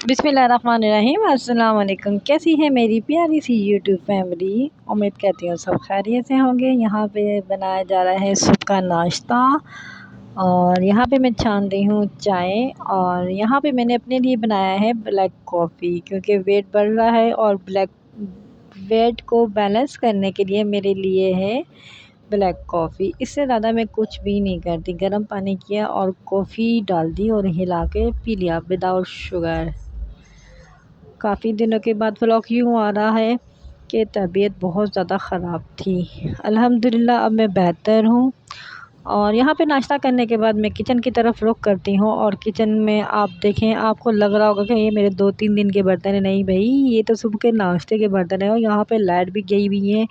बिस्मिल्लाहिर्रहमानिर्रहीम। अस्सलाम वालेकुम। कैसी है मेरी प्यारी सी यूट्यूब फैमिली। उम्मीद करती हूँ सब खैरियत से होंगे। यहाँ पे बनाया जा रहा है सुबह का नाश्ता और यहाँ पे मैं छान रही हूँ चाय। और यहाँ पे मैंने अपने लिए बनाया है ब्लैक कॉफ़ी, क्योंकि वेट बढ़ रहा है और ब्लैक वेट को बैलेंस करने के लिए मेरे लिए है ब्लैक कॉफ़ी। इससे ज़्यादा मैं कुछ भी नहीं करती। गर्म पानी किया और कॉफ़ी डाल दी और हिला के पी लिया विदाउट शुगर। काफ़ी दिनों के बाद व्लॉग यूँ आ रहा है कि तबीयत बहुत ज़्यादा ख़राब थी। अल्हम्दुलिल्लाह अब मैं बेहतर हूँ। और यहाँ पे नाश्ता करने के बाद मैं किचन की तरफ रुख करती हूँ और किचन में आप देखें, आपको लग रहा होगा कि ये मेरे 2-3 दिन के बर्तन हैं। नहीं भाई, ये तो सुबह के नाश्ते के बर्तन हैं। और यहाँ पे लाइट भी गई हुई है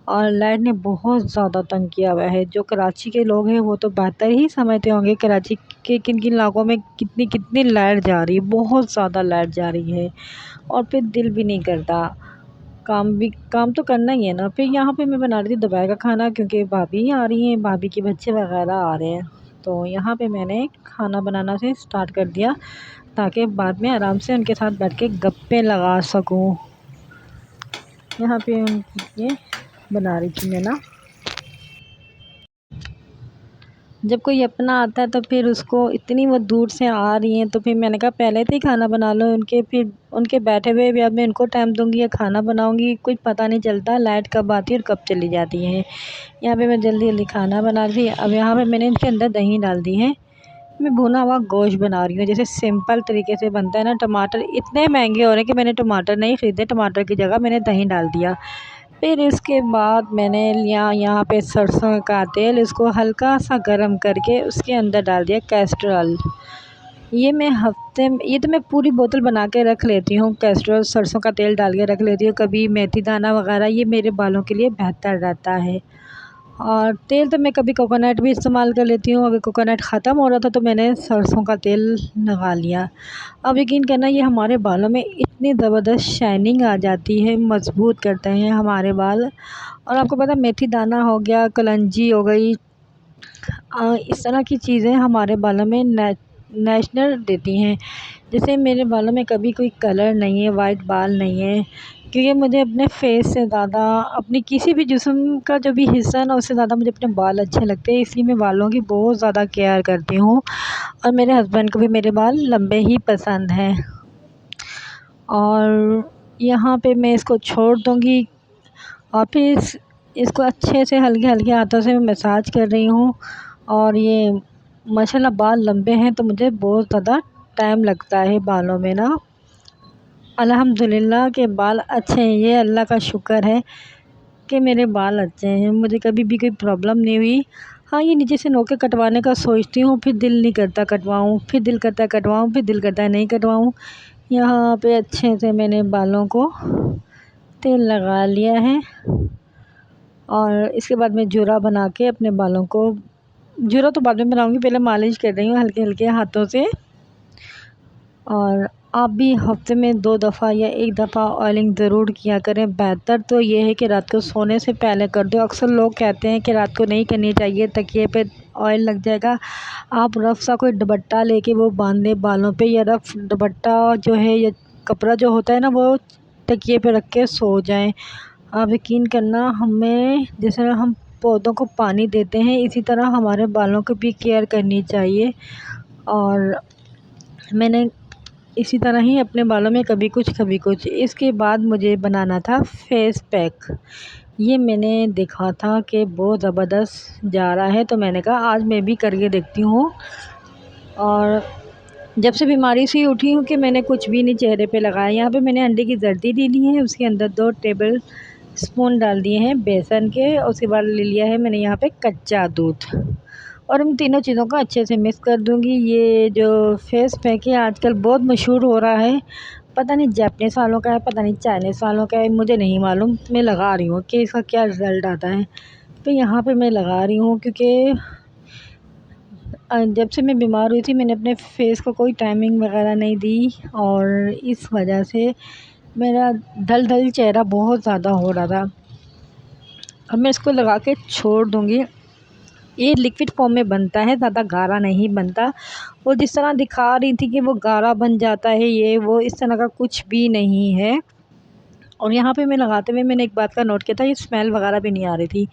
और लाइट ने बहुत ज़्यादा तंग किया हुआ है। जो कराची के लोग हैं वो तो बेहतर ही समझते होंगे कराची के किन किन इलाकों में कितनी कितनी लाइट जा रही है। बहुत ज़्यादा लाइट जा रही है और फिर दिल भी नहीं करता। काम तो करना ही है ना। फिर यहाँ पे मैं बना रही थी दोपहर का खाना, क्योंकि भाभी आ रही हैं, भाभी के बच्चे वगैरह आ रहे हैं। तो यहाँ पे मैंने खाना बनाना से स्टार्ट कर दिया ताकि बाद में आराम से उनके साथ बैठ के गप्पे लगा सकूँ। यहाँ पे उनके लिए बना रही थी मैं ना। जब कोई अपना आता है तो फिर उसको इतनी वो दूर से आ रही हैं, तो फिर मैंने कहा पहले से ही खाना बना लो उनके, फिर उनके बैठे हुए भी अब मैं उनको टाइम दूंगी या खाना बनाऊंगी, कुछ पता नहीं चलता लाइट कब आती है और कब चली जाती है। यहाँ पे मैं जल्दी जल्दी खाना बना रही थी। अब यहाँ पे मैंने इनके अंदर दही डाल दी है। मैं भुना हुआ गोश्त बना रही हूँ, जैसे सिंपल तरीके से बनता है ना। टमाटर इतने महंगे हो रहे हैं कि मैंने टमाटर नहीं ख़रीदे, टमाटर की जगह मैंने दही डाल दिया। फिर इसके बाद मैंने लिया यहाँ पे सरसों का तेल, इसको हल्का सा गरम करके उसके अंदर डाल दिया कैस्ट्रॉल। ये तो मैं पूरी बोतल बना के रख लेती हूँ। कैस्ट्रॉल सरसों का तेल डाल के रख लेती हूँ। कभी मेथी दाना वगैरह, ये मेरे बालों के लिए बेहतर रहता है। और तेल तो मैं कभी कोकोनट भी इस्तेमाल कर लेती हूँ। अगर कोकोनट ख़त्म हो रहा था तो मैंने सरसों का तेल लगा लिया। अब यकीन करना, ये हमारे बालों में इतनी ज़बरदस्त शाइनिंग आ जाती है, मज़बूत करते हैं हमारे बाल। और आपको पता है मेथी दाना हो गया, कलंजी हो गई, इस तरह की चीज़ें हमारे बालों में नेचुरल देती हैं। जैसे मेरे बालों में कभी कोई कलर नहीं है, वाइट बाल नहीं है, क्योंकि मुझे अपने फेस से ज़्यादा अपनी किसी भी जिस्म का जो भी हिस्सा है ना, उससे ज़्यादा मुझे अपने बाल अच्छे लगते हैं। इसलिए मैं बालों की बहुत ज़्यादा केयर करती हूँ। और मेरे हस्बैंड को भी मेरे बाल लंबे ही पसंद हैं। और यहाँ पे मैं इसको छोड़ दूँगी और फिर इसको अच्छे से हल्के हल्के हाथों से मैं मसाज कर रही हूँ। और ये माशाल्लाह बाल लंबे हैं तो मुझे बहुत ज़्यादा टाइम लगता है बालों में ना। अल्हम्दुलिल्लाह के बाल अच्छे हैं, ये अल्लाह का शुक्र है कि मेरे बाल अच्छे हैं, मुझे कभी भी कोई प्रॉब्लम नहीं हुई। हाँ, ये नीचे से नोके कटवाने का सोचती हूँ, फिर दिल नहीं करता कटवाऊँ, फिर दिल करता है कटवाऊँ, फिर दिल करता है नहीं कटवाऊँ। यहाँ पे अच्छे से मैंने बालों को तेल लगा लिया है और इसके बाद मैं जूरा बना के अपने बालों को, जूरा तो बाद में बनाऊँगी, पहले मालिश कर रही हूँ हल्के हल्के हाथों से। और आप भी हफ्ते में 2 दफ़ा या 1 दफ़ा ऑयलिंग ज़रूर किया करें। बेहतर तो ये है कि रात को सोने से पहले कर दो। अक्सर लोग कहते हैं कि रात को नहीं करनी चाहिए, तकिए पे ऑयल लग जाएगा। आप रफ़ सा कोई दुपट्टा लेके वो बांध दें बालों पे, या रफ़ दुपट्टा जो है या कपड़ा जो होता है ना, वो तकिए पे रख के सो जाएं। आप यकीन करना, हमें जैसे हम पौधों को पानी देते हैं, इसी तरह हमारे बालों की भी केयर करनी चाहिए। और मैंने इसी तरह ही अपने बालों में कभी कुछ कभी कुछ। इसके बाद मुझे बनाना था फेस पैक। ये मैंने देखा था कि बहुत ज़बरदस्त जा रहा है, तो मैंने कहा आज मैं भी करके देखती हूँ। और जब से बीमारी से उठी हूँ कि मैंने कुछ भी नहीं चेहरे पे लगाया। यहाँ पे मैंने अंडे की जर्दी ले ली है, उसके अंदर 2 टेबल स्पून डाल दिए हैं बेसन के। उसके बाद ले लिया है मैंने यहाँ पे कच्चा दूध और इन तीनों चीज़ों को अच्छे से मिक्स कर दूँगी। ये जो फेस पैक है आजकल बहुत मशहूर हो रहा है, पता नहीं जापानीज़ वालों का है, पता नहीं चाइनीज़ वालों का है, मुझे नहीं मालूम। मैं लगा रही हूँ कि इसका क्या रिज़ल्ट आता है। तो यहाँ पे मैं लगा रही हूँ क्योंकि जब से मैं बीमार हुई थी मैंने अपने फेस को कोई टाइमिंग वगैरह नहीं दी और इस वजह से मेरा ढल चेहरा बहुत ज़्यादा हो रहा था। अब मैं इसको लगा के छोड़ दूँगी ये लिक्विड फॉर्म में बनता है, ज़्यादा गाढ़ा नहीं बनता। और जिस तरह दिखा रही थी कि वो गाढ़ा बन जाता है ये वो, इस तरह का कुछ भी नहीं है। और यहाँ पे मैं लगाते हुए मैंने एक बात का नोट किया था, ये स्मेल वगैरह भी नहीं आ रही थी।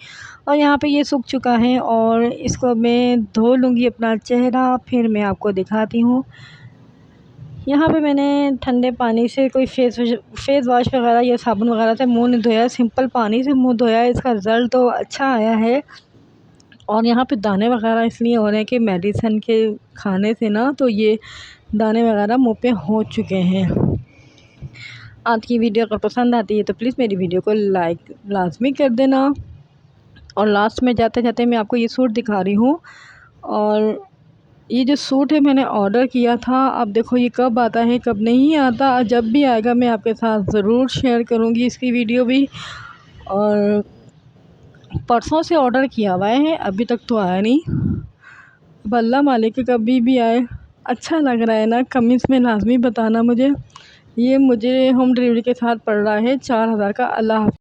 और यहाँ पे ये सूख चुका है और इसको मैं धो लूँगी अपना चेहरा, फिर मैं आपको दिखाती हूँ। यहाँ पे मैंने ठंडे पानी से कोई फेस वॉश वगैरह या साबुन वगैरह से मुँह नहीं धोया, सिंपल पानी से मुँह धोया। इसका रिज़ल्ट तो अच्छा आया है। और यहाँ पे दाने वगैरह इसलिए हो रहे हैं कि मेडिसिन के खाने से ना, तो ये दाने वगैरह मुँह पे हो चुके हैं। आज की वीडियो अगर पसंद आती है तो प्लीज़ मेरी वीडियो को लाइक लाज़मी कर देना। और लास्ट में जाते जाते मैं आपको ये सूट दिखा रही हूँ। और ये जो सूट है मैंने ऑर्डर किया था, अब देखो ये कब आता है कब नहीं आता। जब भी आएगा मैं आपके साथ ज़रूर शेयर करूँगी इसकी वीडियो भी। और परसों से ऑर्डर किया हुआ है, अभी तक तो आया नहीं। अब अल्लाह मालिक है, कभी भी आए। अच्छा लग रहा है ना, कमेंट्स में लाज़मी बताना मुझे। ये मुझे होम डिलीवरी के साथ पड़ रहा है 4000 का। अल्लाह हाफ़िज़।